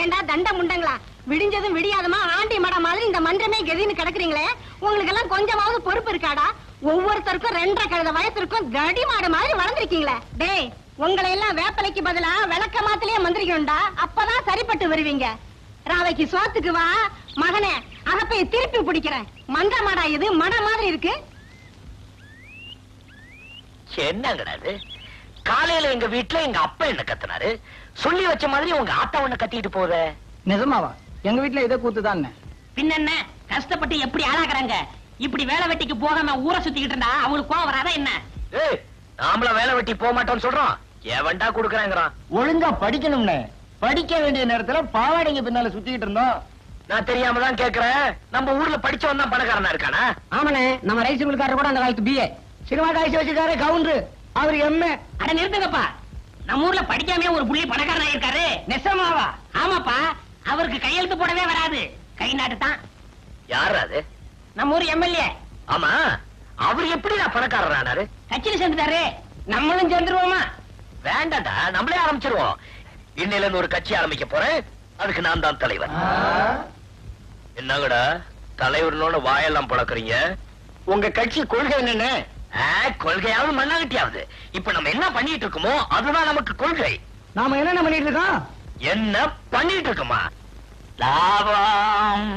ஏண்டா தண்ட முண்டங்களா, விடிஞ்சதும் விடியாதமா ஆண்டி மடம் மாதிரி இந்த மன்றமே கெதின்னு கிடக்குறீங்களே, உங்களுக்கு எல்லாம் கொஞ்சமாவது பொறுப்பு இருக்காடா? ஒவ்வொருத்தருக்கும் 2.5 கழுத வயசுக்கும் தடி மாடு மாதிரி வளர்ந்துருக்கீங்களே. டேய், உங்களை எல்லாம் வேப்பலைக்கு பதிலா விளக்க மாத்திலேயே மந்திரிக்கணும்டா, அப்பதான் சரிப்பட்டு வருவீங்க. ராவைக்கு சோத்துக்கு வா மகனே, அகப்பைய திருப்பி பிடிக்கிறேன். மன்ற மாடா இது, மட மாதிரி இருக்கு. என்னங்கடாது, காலையில எங்க வீட்டுல எங்க அப்பா என்ன கத்துனாரு, சொல்லி வச்ச மாதிரி உங்க ஆத்தா ஒண்ணு கத்திட்டு போத. நிஜமாவா? எங்க வீட்டுல இதே கூத்துதான். பின்ன என்ன, கஷ்டப்பட்டு எப்படி ஆளாக்குறாங்க. இப்படி வேலை வெட்டிக்கு போகாம ஊரை சுத்திக்கிட்டு இருந்தா அவங்களுக்கு கோவம் வராதா என்ன? நாமள வேலை வெட்டி போக மாட்டோம்னு சொல்றோம், எவன்டா குடுக்கறாங்கறான். ஒழுங்கா படிக்கணும்னு படிக்க வேண்டிய நேரத்துல பாவாடைங்க பின்னால சுத்திக்கிட்டு இருந்தோம். நான் தெரியாம தான் கேக்குறேன், நம்ம ஊர்ல படிச்சவன் தான் பணக்காரனா இருக்கானா? ஆமாண்ணே, நம்ம ரைஸ் மில்காரர் கூட அந்த காலத்து பிஏ, சினிமா காய்ச்சி வச்சிருக்காரு கவுண்டர், அவரு எம்ஏ. அட நிறுத்துங்கப்பா, நம்ம ஊர்ல படிக்காம ஒரு புள்ளி பணக்காரனா இருக்காரு. நெசமாவா? ஆமாப்பா, அவருக்கு கையெழுத்து போடவே வராது, கை நாட்டு தான். யாரு அது? நம்ம ஊர் எம்எல்ஏ. ஆமா, அவர் எப்படி பணக்காரரானாரு? கட்சியில சேர்ந்துட்டாரு. நம்மளும் சேர்ந்துருவோமா? வேண்டாண்டா, நம்மளே ஆரம்பிச்சிருவோம். இன்னையில இருந்து ஒரு கட்சி ஆரம்பிக்க போறேன், அதுக்கு நான் தான் தலைவர். என்னங்கடா தலைவர்னோட வாயெல்லாம் பழக்கிறீங்க? உங்க கட்சி கொள்கை என்னன்னு? கொள்கையாவது மண்ணாகட்டியாவது, இப்ப நம்ம என்ன பண்ணிட்டு இருக்கோமோ அதுதான் நமக்கு கொள்கை. நாம என்ன பண்ணிட்டு இருக்கோம்? என்ன பண்ணிட்டு இருக்கோமா? லாபம்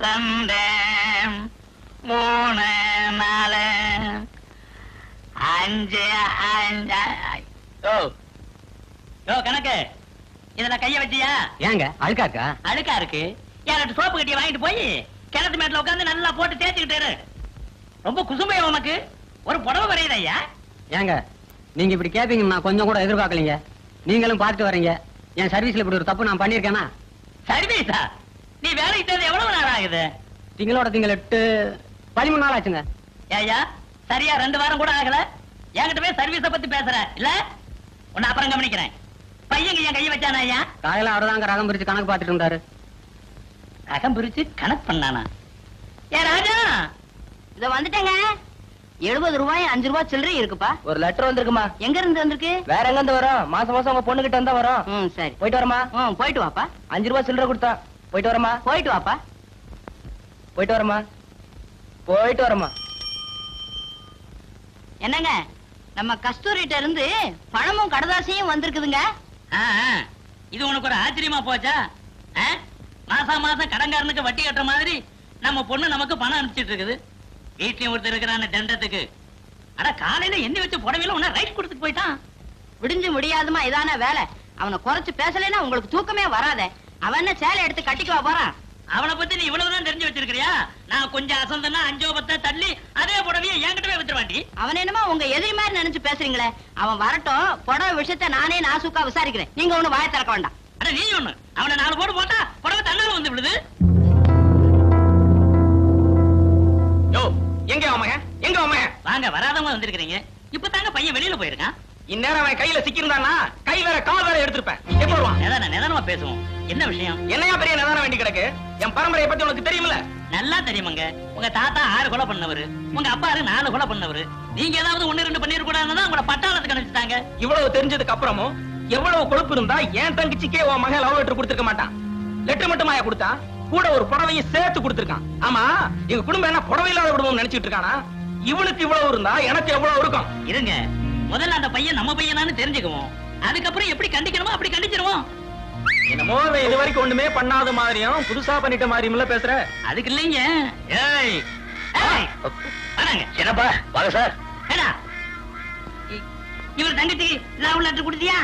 2 3 4 5 5. கணக்கு இதுல கைய வச்சியா? ஏங்க அழுக்காக்கா? அழுக்கா இருக்கு. யார்கிட்ட சோப்பு கட்டிய வாங்கிட்டு போய் கிணத்து மேட்ல உட்காந்து நல்லா போட்டு தேய்ச்சிக்கிட்டு. ரொம்ப குசுமையா உனக்கு ஒரு புடவை வரையுது ஐயா. ஏங்க நீங்க இப்படி கேப்பீங்க நான் கொஞ்சம் கூட எதிர்பார்க்கலீங்க. நீங்களும் பார்த்துட்டு வரீங்க, என் சர்வீஸ்ல இப்படி ஒரு தப்பு நான் பண்ணிருக்கேனா? சர்வீஸா? நீ வேலைக்கு சேர்ந்து எவ்வளவு நேரம் ஆகுது? திங்களோட திங்கள் 8 13 நாள் ஆச்சுங்க. ஐயா சரியா 2 வாரம் கூட ஆகல, என்கிட்ட போய் சர்வீஸ பத்தி பேசுற இல்ல? உன்னை அப்புறம் கவனிக்கிறேன். பையன் என் கையை வச்சானா ஐயா? காலையில அவர்தாங்க ரகம் பிரிச்சு கணக்கு பார்த்துட்டு இருந்தாரு. ரகம் பிரிச்சு கணக்கு பண்ணானா? ஏ ராஜா, இத வந்துட்டேங்க. 70 ரூபாய் 5 ரூபாய் சில்லறை இருக்குப்பா. ஒரு லெட்டர் வந்திருக்குமா? எங்க இருந்து வந்திருக்கு? வேற எங்க இருந்து வரும்? மாசம் மாசம் உங்க பொண்ணு கிட்ட இருந்தா வரும். சரி, போயிட்டு வரமா? போயிட்டு வாப்பா. 5 ரூபாய் சில்லறை கொடுத்தா. போயிட்டு வரமா? போயிட்டு வாப்பா. போயிட்டு வரமா? போயிட்டு வரமா? என்னங்க, நம்ம கஸ்தூரிட்ட இருந்து பணமும் கடதாசியும் வந்திருக்குதுங்க. இது உனக்கு ஒரு ஆச்சரியமா போச்சா? மாசம் மாசம் கடன்காரனுக்கு வட்டி கட்டுற மாதிரி நம்ம பொண்ணு நமக்கு பணம் அனுப்பிச்சிட்டு இருக்குது. வீட்லயும் ஒருத்தர் இருக்கிறான தண்டத்துக்கு. அட காலையில எண்ணி வச்ச புடவையில உன்ன ரைட் கொடுத்துட்டு போயிட்டான். விடிஞ்சு முடியாதுமா இதான வேலை. அவனை குறைச்சு பேசலைன்னா உங்களுக்கு தூக்கமே வராதே. அவன் என்ன சேலை எடுத்து கட்டிக்குவா போறான்? அவனை பத்தி நீ இவ்வளவுதான் தெரிஞ்சு வச்சிருக்கிறியா? நான் கொஞ்சம் அசந்தனா 5 10 தள்ளி அதே புடவையை என்கிட்டவே வித்துருவாண்டி. அவன் என்னமா உங்க எதிரி மாதிரி நினைச்சு பேசுறீங்களே. அவன் வரட்டும், புடவை விஷயத்த நானே நாசுக்கா விசாரிக்கிறேன். நீங்க ஒண்ணு வாய திறக்க வேண்டாம். அட நீ ஒண்ணு, அவனை 4 போட்டு போட்டா புடவை தன்னால வந்து விடுது. யோ, எங்க அவன்? எங்க அவன்? வாங்க, வராதவங்க வந்திருக்கீங்க. இப்பதாங்க பையன் வெளியில போயிருக்கான். இந்நேரம் அவன் கையில சிக்கிருந்தானா கை வேற கால் வேற எடுத்திருப்பேன். எப்ப வருவான்? நிதானமா பேசுவோம். என்ன விஷயம்? என்னையா பெரிய நிதானம் வேண்டி கிடக்கு? என் பரம்பரையை பத்தி உனக்கு தெரியுமில்ல? நல்லா தெரியுமாங்க. உங்க தாத்தா 6 கொலை பண்ணவரு, உங்க அப்பா 4 கொலை பண்ணவரு. நீங்க ஏதாவது 1 2 பண்ணிருக்க கூடாதுன்னு உங்களை பட்டாளத்துக்கு அனுப்பிச்சிட்டாங்க. இவ்வளவு தெரிஞ்சதுக்கு அப்புறமும் எவ்வளவு கொழுப்பு இருந்தா என் தங்கச்சிக்கே உன் மகன் லவ் லெட்டர் கொடுத்திருக்க மாட்டான். லெட்டர் மட்டுமாயா கொடுத்தா, கூட ஒரு புடவையும் சேர்த்து கொடுத்திருக்கான். ஆமா, எங்க குடும்பம் என்ன புடவை இல்லாத குடும்பம் நினைச்சிட்டு இருக்கானா? இவனுக்கு இவ்வளவு இருந்தா எனக்கு எவ்வளவு இருக்கும்? இருங்க, முதல்ல அந்த பையன் நம்ம பையனான்னு தெரிஞ்சுக்குவோம். அதுக்கப்புறம் எப்படி கண்டிக்கணுமோ அப்படி கண்டிச்சிருவோம். என்னமோ இது வரைக்கும் ஒண்ணுமே பண்ணாத மாதிரியும் புதுசா பண்ணிட்ட மாதிரியும் பேசுற. அதுக்கு இல்லைங்க. என்னப்பா வாங்க சார். இவர் தங்கச்சி லவ் லெட்டர் கொடுத்தியா?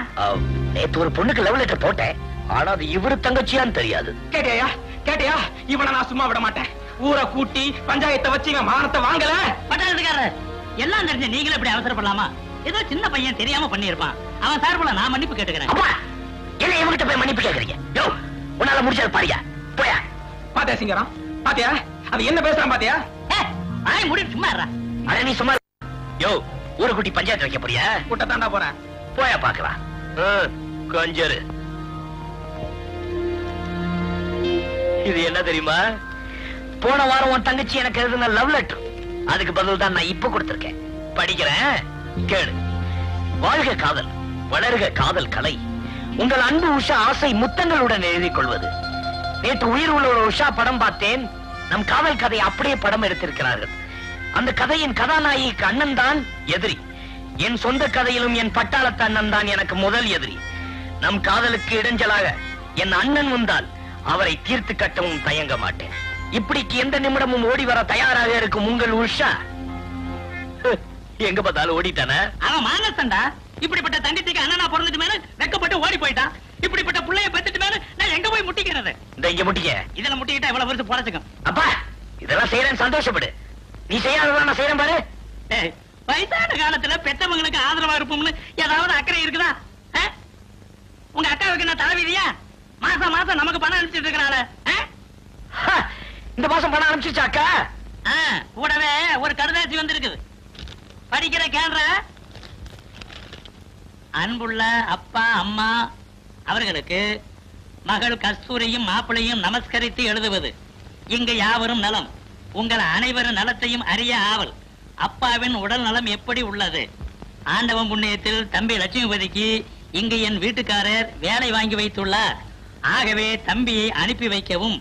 நேத்து ஒரு பொண்ணுக்கு லவ் லெட்டர் போட்டேன், ஆனா அது இவரு தங்கச்சியான்னு தெரியாது. கேட்டியா கேட்டியா? இவனை நான் சும்மா விட மாட்டேன். ஊரை கூட்டி பஞ்சாயத்தை வச்சு இவன் மானத்தை வாங்கல. பட்டாளத்துக்காரர் எல்லாம் தெரிஞ்ச நீங்களே இப்படி அவசரப்படலாமா? ஏதோ சின்ன பையன் தெரியாம பண்ணிருப்பான். அவன் சார்புல நான் மன்னிப்பு கேட்டுக்கிறேன். என்ன இவங்கிட்ட போய் மன்னிப்பு கேக்குறீங்க? யோ, உன்னால முடிச்சது பாருயா. போயா. பாத்தியா சிங்கரம்? பாத்தியா அது என்ன பேசுறான்? பாத்தியா? ஆய் முடி சும்மா இருடா. அட நீ சும்மா. யோ, ஊரை கூட்டி பஞ்சாயத்து வைக்க போறியா? கூட்ட தாண்டா போறேன். போயா பாக்கலாம். கொஞ்சரு. இது என்ன தெரியுமா? போன வாரம் உன் தங்கச்சி எனக்கு எழுதின லவ் லெட்டர். அதுக்கு பதில் தான் நான் இப்ப கொடுத்திருக்கேன். படிக்கிறேன் கேளு. வாழ்க காதல், வளர்க காதல் கலை, உங்கள் அன்பு உஷா ஆசை முத்தங்களுடன் எழுதிக் கொள்வது. நேற்று உயிர் உள்ள ஒரு உஷா படம் பார்த்தேன். நம் காதல் கதை அப்படியே படம் எடுத்திருக்கிறார்கள். அந்த கதையின் கதாநாயகிக்கு அண்ணன் தான் எதிரி. என் சொந்த கதையிலும் என் பட்டாளத்து அண்ணன் தான் எனக்கு முதல் எதிரி. நம் காதலுக்கு இடைஞ்சலாக என் அண்ணன் வந்தால் அவரை தீர்த்து கட்டவும் தயங்க மாட்டேன். இப்படிக்கு எந்த நிமிடமும் ஓடி வர தயாராக இருக்கும் உங்கள் உஷா எங்க பார்த்தாலும் ஓடிட்டானே. அவன் மானஸ்தண்டா. இப்படிப்பட்ட தங்கச்சிக்கு அண்ணனா பிறந்துட்டு மேல வெக்கப்பட்டு ஓடி போயிட்டான். இப்படிப்பட்ட புள்ளைய பெத்துட்டு மேல நான் எங்க போய் முட்டிக்கிறது? இந்த இங்க முட்டிக்க. இதுல முட்டிக்கிட்டா இவ்வளவு வருஷம் பொழைச்சுக்கும். அப்பா இதெல்லாம் செய்யறேன்னு சந்தோஷப்படு. நீ செய்யாததான் நான் செய்யறேன் பாரு. வயசான காலத்துல பெத்தவங்களுக்கு ஆதரவா இருப்போம்னு ஏதாவது அக்கறை இருக்குதா? உங்க அக்காவுக்கு நான் தலைவிதியா? மாசம் மாசம் நமக்கு பணம் அனுப்பிச்சிட்டு இருக்கனால இந்த மாசம் பணம் அனுப்பிச்சிச்சா அக்கா? கூடவே ஒரு கடுதாசி வந்திருக்குது. படிக்கிற கேள்ற அன்புள்ள அப்பா அம்மா அவர்களுக்கு மகள் கஸ்தூரியும் மாப்பிளையும் நமஸ்கரித்து எழுதுவது. இங்கு யாவரும் நலம். உங்கள் அனைவரும் நலத்தையும் அறிய ஆவல். அப்பாவின் உடல் நலம் எப்படி உள்ளது? ஆண்டவன் புண்ணியத்தில் தம்பி லட்சுமிபதிக்கு இங்கு என் வீட்டுக்காரர் வேலை வாங்கி வைத்துள்ளார். ஆகவே தம்பியை அனுப்பி வைக்கவும்.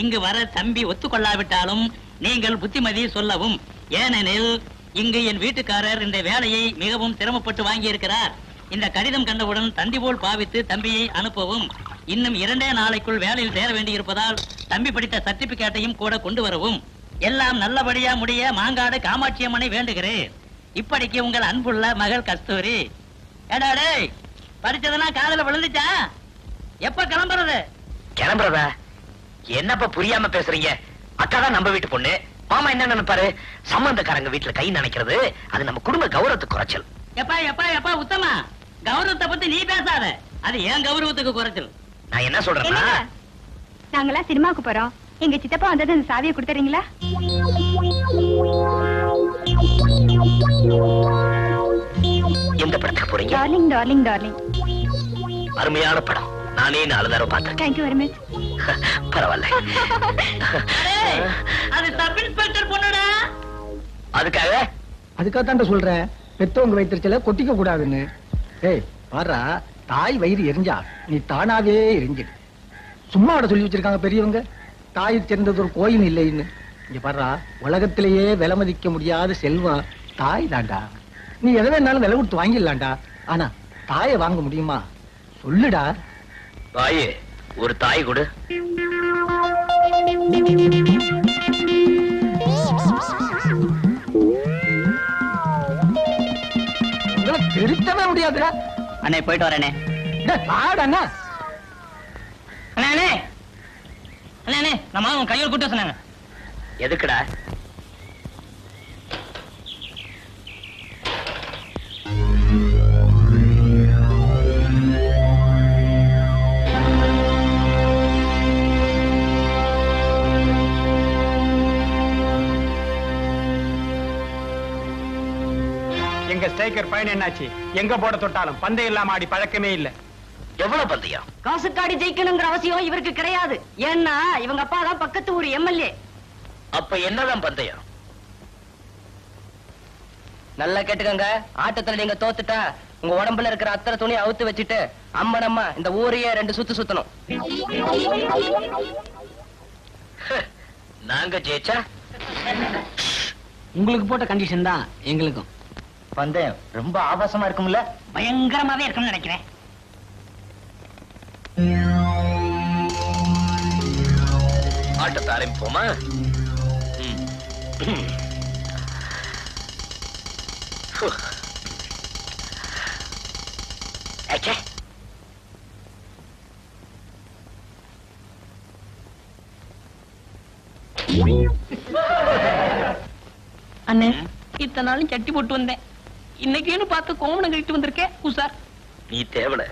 இங்கு வர தம்பி ஒத்துக்கொள்ளாவிட்டாலும் நீங்கள் புத்திமதி சொல்லவும். ஏனெனில் இங்கு என் வீட்டுக்காரர் இந்த வேலையை மிகவும் சிரமப்பட்டு வாங்கி இருக்கிறார். இந்த கடிதம் கண்டவுடன் தந்தி போல் பாவித்து தம்பியை அனுப்பவும். இன்னும் 2 நாளைக்குள் வேலையில் சேர வேண்டி இருப்பதால் தம்பி படித்த சர்டிபிகேட்டையும் கூட கொண்டு வரவும். எல்லாம் நல்லபடியா முடிய மாங்காடு காமாட்சி அம்மனை வேண்டுகிறேன். இப்படிக்கு உங்கள் அன்புள்ள மகள் கஸ்தூரி. ஏடாடே படிச்சதெல்லாம் காதல விழுந்துச்சா? எப்ப கிளம்புறது? கிளம்புறதா? என்னப்பா புரியாம பேசுறீங்க? அக்கா தான் நம்ம வீட்டு பொண்ணு. மாமா என்ன நினைப்பாரு? சம்பந்தக்காரங்க வீட்டுல கை நினைக்கிறது அது நம்ம குடும்ப கௌரவத்துக்கு குறைச்சல். எப்பா எப்பா எப்பா உத்தமா, கௌரவத்தை பத்தி நீ பேசாத. அது ஏன் கௌரவத்துக்கு குறைச்சல். நான் என்ன சொல்றேன்னா, நாங்கெல்லாம் சினிமாவுக்கு போறோம். எங்க சித்தப்பா வந்தது அந்த சாவியை கொடுத்துறீங்களா? எந்த படத்துக்கு போறீங்க? Darling darling darling. அருமையான படம். நானே 4 தடவை பார்த்தேன். Thank you very much. பரவாயில்ல. அது சப் இன்ஸ்பெக்டர் பொண்ணுடா. அதுக்காகத்தான் சொல்றேன், பெத்தவங்க வயிற்றுச்சல கொட்டிக்க கூடாதுன்னு. ஏய் பாரா, தாய் வயிறு எரிஞ்சா நீ தானாவே எரிஞ்சிடு. சும்மா அவட சொல்லி வச்சிருக்காங்க பெரியவங்க, தாய் சேர்ந்தது ஒரு கோயில் இல்லைன்னு. இங்க பாரா, உலகத்திலேயே விலை மதிக்க முடியாத செல்வம் தாய் தாண்டா. நீ எதை வேணாலும் விலை கொடுத்து வாங்கிடலாம்டா. ஆனா தாயை வாங்க முடியுமா? சொல்லுடா. தாயே, ஒரு தாய் கொடு. திருத்தவே முடியாதுடா. அண்ணே போயிட்டு வரேனே. பாடண்ணா அண்ணே அண்ணே நம்ம அவன் கையோட கூட்ட சொன்னாங்க. எதுக்குடா? எங்க ஸ்ட்ரைக்கர் பயன் என்னாச்சு? எங்க போட தொட்டாலும் பந்தயம் இல்லாம ஆடி பழக்கமே இல்ல. எவ்வளவு பந்தயம்? காசுக்காடி ஜெயிக்கணுங்கிற அவசியம் இவருக்கு கிடையாது. ஏன்னா இவங்க அப்பா தான் பக்கத்து ஊர் எம்எல்ஏ. அப்ப என்னதான் பந்தயம்? நல்லா கேட்டுக்கங்க. ஆட்டத்துல நீங்க தோத்துட்டா உங்க உடம்புல இருக்கிற அத்தனை துணி அவுத்து வச்சுட்டு அம்மனம்மா இந்த ஊரையே 2 சுத்து சுத்தணும். நாங்க ஜெயிச்சா உங்களுக்கு போட்ட கண்டிஷன் தான் எங்களுக்கும். பந்தயம் ரொம்ப ஆபாசமா இருக்கும்ல? பயங்கரமாவே இருக்கும்னு நினைக்கிறேன். ஆட்டத்தை ஆரம்பிப்போமா? அண்ணே, இத்தனை நாளும் சட்டி போட்டு வந்தேன். இன்னைக்குன்னு பார்த்து கோமணம் கழிட்டு வந்திருக்கேன். உசார் நீ தேவல.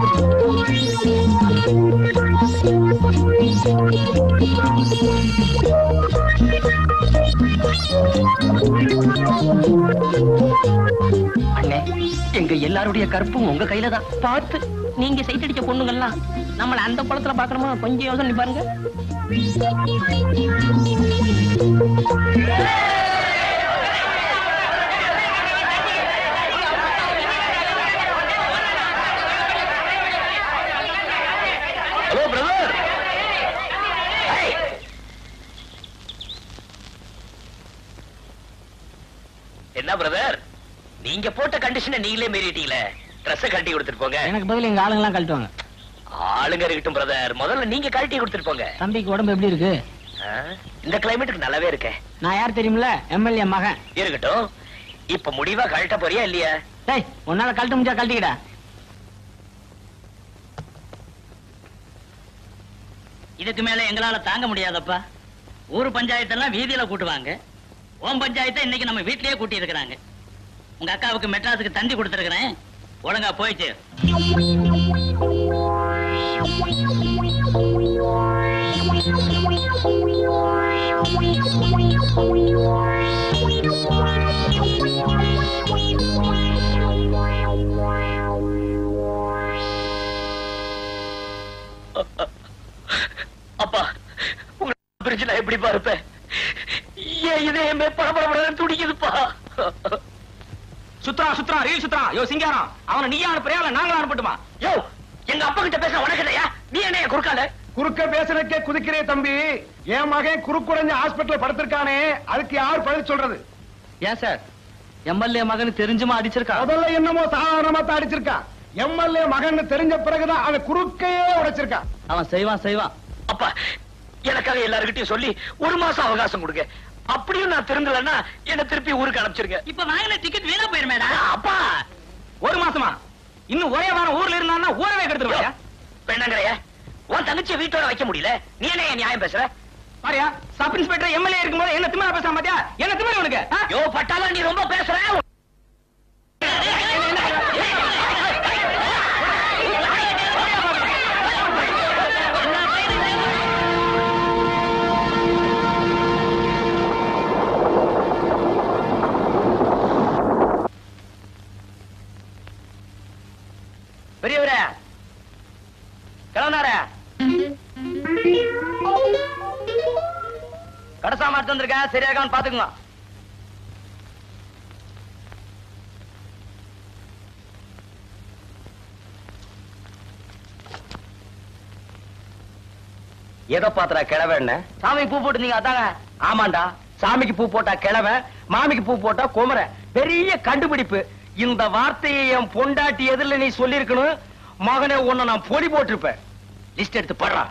அண்ணே, எங்க எல்லாருடைய கற்பும் உங்க கையில தான். பார்த்து நீங்க சைட் அடிச்ச பொண்ணுங்கள்லாம் நம்மள அந்த குளத்துல பாக்கணுமா? கொஞ்சம் யோசனை பாருங்க. Hello brother. என்ன பிரதர், நீங்க போட்ட கண்டிஷனை நீங்களே மீறிட்டீங்களே. ட்ரெஸ் கழட்டி கொடுத்துட்டு போங்க. எனக்கு பதில் எங்க ஆளுங்க எல்லாம் கழட்டுவாங்க. ஆளுங்க இருக்கட்டும் பிரதர், முதல்ல நீங்க கழட்டி கொடுத்துட்டு போங்க. தம்பிக்கு உடம்பு எப்படி இருக்கு? இந்த கிளைமேட்டுக்கு நல்லாவே இருக்கேன். நான் யார் தெரியுமில்ல? எம்எல்ஏ மகன். இருக்கட்டும். இப்ப முடிவா கழட்ட போறியா இல்லையா? டேய், உன்னால கழட்ட முடிஞ்சா கழட்டிக்கடா. இதுக்கு மேல எங்களால தாங்க முடியாதப்பா. ஊர் பஞ்சாயத்தெல்லாம் வீதியில கூட்டுவாங்க. ஓம் பஞ்சாயத்தை இன்னைக்கு நம்ம வீட்லயே கூட்டி இருக்கிறாங்க. உங்க அக்காவுக்கு மெட்ராஸுக்கு தந்தி கொடுத்திருக்கிறேன். ஒழுங்கா போயிச்சு. அப்பா, உங்க பிரிட்ஜ் எப்படி பார்ப்பேன்? ஏன் இதயமே படபடபடன்னு துடிக்குதுப்பா. சுத்ரா சுத்ரா ரீல் சுத்ரா. யோ சிங்காரம், அவனை நீயா அனுப்புறியா இல்ல நாங்களா அனுப்பட்டுமா? யோ, எங்க அப்பா கிட்ட பேச உனக்கு இல்லையா? நீ என்ன குறுக்கால? குறுக்க பேசுறதுக்கே குதிக்கிறே தம்பி. என் மகன் குறுக்குடைஞ்ச ஹாஸ்பிட்டல் படுத்திருக்கானே, அதுக்கு யார் பதில் சொல்றது? ஏன் சார், எம்எல்ஏ மகன் தெரிஞ்சுமா அடிச்சிருக்கா? முதல்ல என்னமோ சாதாரணமா தான் அடிச்சிருக்கான். எம்எல்ஏ மகன் தெரிஞ்ச பிறகுதான் அவன் குறுக்கையே உடைச்சிருக்கான். அவன் செய்வான். அப்பா, எனக்காக எல்லாருக்கிட்டையும் சொல்லி ஒரு மாசம் அவகாசம் கொடுங்க. அப்படியும் நான் திருந்தலன்னா என்ன திருப்பி ஊருக்கு அனுப்பிச்சிருங்க. இப்ப வாங்கின டிக்கெட் வீணா போயிருமேடா. அப்பா, ஒரு மாசமா? இன்னும் ஒரே வாரம் ஊர்ல இருந்தான்னா ஊரவே கெடுத்துருவாயா? பெண்ணங்கறைய உன் தங்கச்சியை வீட்டோட வைக்க முடியல. நீ என்ன நியாயம் பேசுற? பாரியா, சப் இன்ஸ்பெக்டர் எம்எல்ஏ இருக்கும்போது என்ன திமிரா பேசாம பாத்தியா? என்ன திமிர உனக்கு? யோ பட்டாளா, நீ ரொம்ப பேசுற. பெரியவரே, கிளம்புனார கடைசா மாட்டு வந்திருக்கேன். சரியாகான்னு பாத்துக்குங்க. எதை பாத்துறா கிழவ? என்ன சாமி பூ போட்டுருந்தீங்க அதாங்க? ஆமாண்டா, சாமிக்கு பூ போட்டா கிழவ, மாமிக்கு பூ போட்டா குமர. பெரிய கண்டுபிடிப்பு. இந்த வார்த்தையை என் பொண்டாட்டி எதிரில நீ சொல்லிருக்கணும். மகனே, உன்னை நான் பொடி போட்டிருப்பேன். லிஸ்ட் எடுத்து படுறா.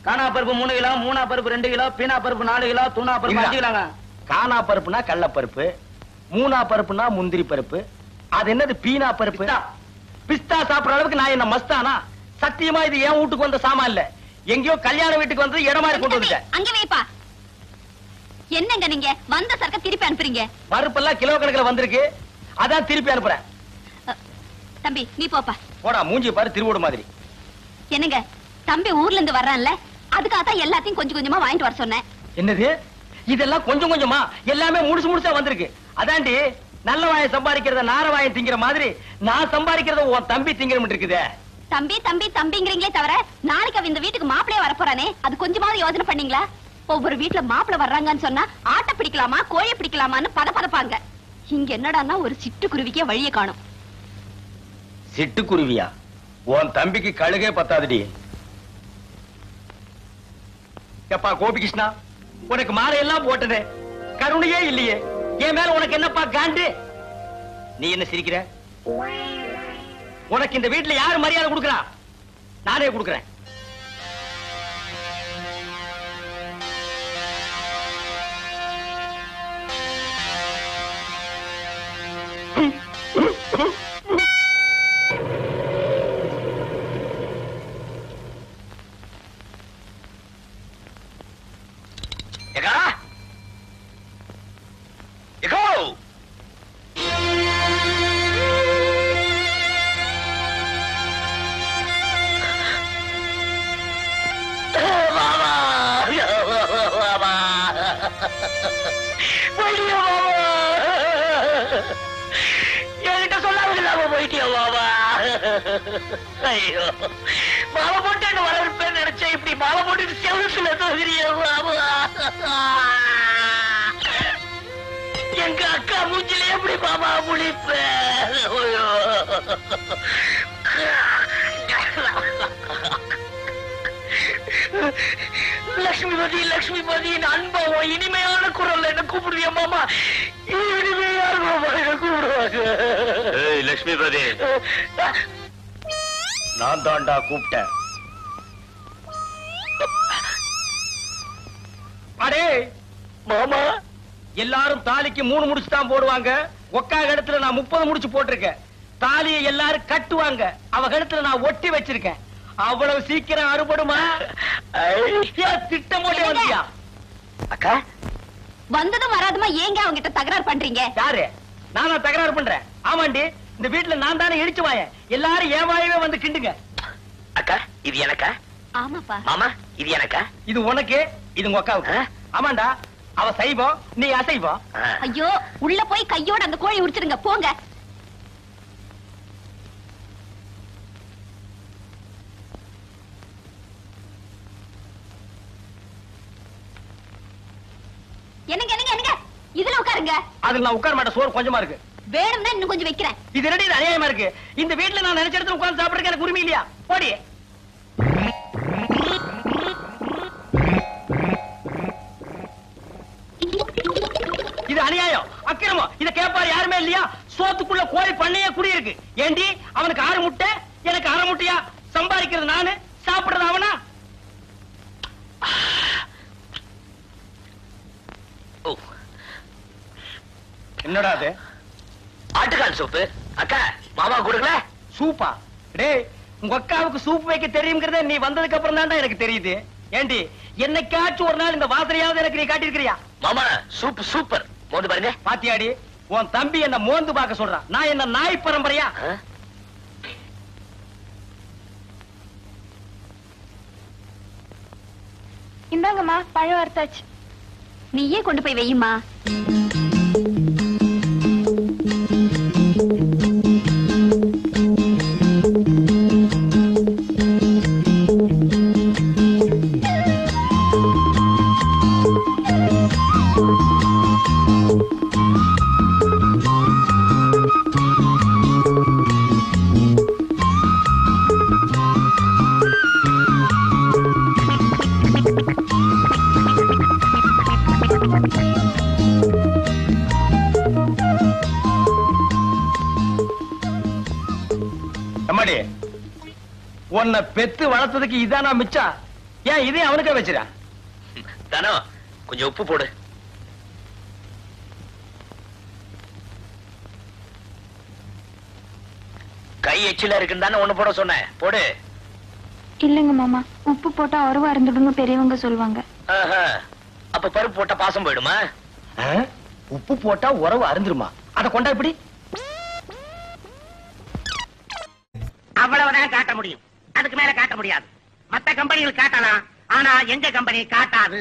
காணா பருப்பு 3 கிலோ, மூணா பருப்பு 2 கிலோ, பீனா பருப்பு 4 கிலோ, தூணா பருப்பு 5 கிலோங்க. காணா பருப்புனா கடலப்பருப்பு, மூணா பருப்புனா முந்திரி பருப்பு. அது என்னது பீனா பருப்பு? பிஸ்தா சாப்பிடுற அளவுக்கு நான் என்ன மஸ்தானா? சத்தியமா இது என் வீட்டுக்கு வந்த சாமான் இல்ல. எங்கேயோ கல்யாண வீட்டுக்கு வந்து இடம் மாதிரி கொண்டு வந்துட்டேன். அங்க வைப்பா. என்னங்க நீங்க வந்த சரக்க திருப்பி அனுப்புறீங்க? பருப்பெல்லாம் கிலோ கணக்குல வந்திருக்கு, அதான் திருப்பி அனுப்புறேன். தம்பி நீ போப்பா. போடா, மூஞ்சி பாரு திருவோடு மாதிரி. என்னங்க, தம்பி ஊர்ல இருந்து வர்றான்ல, அதுக்காக தான் எல்லாத்தையும் கொஞ்சம் கொஞ்சமா வாங்கிட்டு வர சொன்னேன். என்னது இதெல்லாம் கொஞ்சம் கொஞ்சமா? எல்லாமே முழுசு முழுசா வந்திருக்கு. அதாண்டி நல்ல வாயை சம்பாதிக்கிறத நார வாயை திங்கிற மாதிரி நான் சம்பாதிக்கிறத உன் தம்பி திங்கிற இருக்குதே. தம்பி தம்பி தம்பிங்கிறீங்களே தவிர நாளைக்கு அவன் இந்த வீட்டுக்கு மாப்பிளைய வரப்போறானே, அது கொஞ்சமாவது யோசனை பண்ணீங்களா? ஒவ்வொரு வீட்டுல மாப்பிளை வர்றாங்கன்னு சொன்னா ஆட்டை பிடிக்கலாமா கோழி பிடிக்கலாமான்னு பதப்பாங்க. இங்க என்னடான்னா ஒரு சிட்டுக்குருவிக்கே வழியை காணும். சிட்டுக்குருவியா? உன் தம்பிக்கு கழுகே பத்தாதுடி. எப்பா கோபிகிருஷ்ணா, உனக்கு மாலையெல்லாம் போட்டதே கருணையே இல்லையே. என் மேல உனக்கு என்னப்பா காண்டு? நீ என்ன சிரிக்கிற? உனக்கு இந்த வீட்டுல யாரு மரியாதை கொடுக்கறா? நானே கொடுக்கறேன். போயிட்டியா மாமா? என்கிட்ட சொல்லாம இல்லாம போயிட்டியா மாமா? ஐயோ, மாலை போட்டு என்ன வரவேற்பேன்னு நினைச்சேன், இப்படி மாலை போட்டு செவத்துல தோகிறியா மாமா? எங்க அக்கா மூஞ்சில எப்படி மாமா முழிப்ப? ஐயோ, லட்சுமிபதி லட்சுமிபதி அன்பம் இனிமையான குரல் என்ன கூப்பிடுறியா மாமா? இனிமையான மாமா என்ன கூப்பிடுவாங்க. லட்சுமிபதி, நான் தாண்டா கூப்பிட்டேன். அடே மாமா, எல்லாரும் தாலிக்கு 3 முடிச்சு தான் போடுவாங்க. ஒக்கா கழுத்துல நான் 30 முடிச்சு போட்டிருக்கேன். தாலியை எல்லாரும் கட்டுவாங்க, அவ கழுத்துல நான் ஒட்டி வச்சிருக்கேன். அவ்வளவு சீக்கிரம் அறுபடுமா? திட்டம் போட்டு வந்தியா? அக்கா வந்ததும் வராதுமா ஏங்க அவங்க கிட்ட தகராறு பண்றீங்க? யாரு? நானா தகராறு பண்றேன்? ஆமாண்டி, இந்த வீட்டுல நான் தானே இடிச்சு வாயேன். எல்லாரும் என் வாயவே வந்து கிண்டுங்க. அக்கா, இது எனக்கா? ஆமாப்பா. மாமா, இது எனக்கா? இது உனக்கு, இது உங்க அக்காவுக்கு. ஆமாண்டா, அவ சைவம், நீ அசைவம். ஐயோ, உள்ள போய் கையோட அந்த கோழி உரிச்சிடுங்க போங்க. என்னங்க என்னங்க என்னங்க, இதுல உட்காருங்க. அதுல நான் உட்கார மாட்டேன், சோறு கொஞ்சமா இருக்கு. வேணும்னா இன்னும் கொஞ்சம் வைக்கிறேன். இது என்னடி இது அநியாயமா இருக்கு? இந்த வீட்டுல நான் நினைச்ச இடத்துல உட்கார்ந்து சாப்பிடுறதுக்கு எனக்கு உரிமை இல்லையா? போடி. இது அநியாயம், அக்கிரமம். இத கேட்பாரு யாருமே இல்லையா? சோத்துக்குள்ள கோழி பண்ணையே குடி இருக்கு. ஏண்டி, அவனுக்கு 6 முட்டை, எனக்கு 1/2 முட்டையா? சம்பாதிக்கிறது நானு, சாப்பிடுறது அவனா? என்னடா அது? ஆட்டுக்கால் சூப்பு. அக்கா, மாமா கொடுக்கல? சூப்பா? டேய், உங்க அக்காவுக்கு சூப் வைக்க தெரியுங்கிறத நீ வந்ததுக்கு அப்புறம் தான்டா எனக்கு தெரியுது. ஏண்டி, என்னைக்காச்சும் ஒரு நாள் இந்த வாசனையாவது எனக்கு நீ காட்டியிருக்கிறியா? மாமா, சூப் சூப்பர். மோந்து பாருங்க. பாத்தியாடி, உன் தம்பி என்ன மோந்து பார்க்க சொல்றான். நான் என்ன நாய் பரம்பரையா? இந்தாங்கம்மா, பழம் அறுத்தாச்சு. நீயே கொண்டு போய் வையுமா. அம்மாடி, உன்னை பெத்து வளர்த்ததுக்கு இதானா மிச்சம்? ஏன் இதே அவனுக்கே வச்சிரா? தானோ, கொஞ்சம் உப்பு போடு. கை எச்சில இருக்குன்னு தானே ஒண்ணு போட சொன்னேன், போடு. இல்லங்க மாமா, உப்பு போட்டா அருவா இருந்துடுங்க பெரியவங்க சொல்லுவாங்க. அப்ப பருப்பு போட்டா பாசம் போயிடுமா? உப்பு போட்டா உறவு அருந்துருமா? அத கொண்டா இப்படி. அவ்வளவுதான் காட்ட முடியும், அதுக்கு மேல காட்ட முடியாது. மத்த கம்பெனிகள் காட்டலாம், ஆனா எங்க கம்பெனி காட்டாது.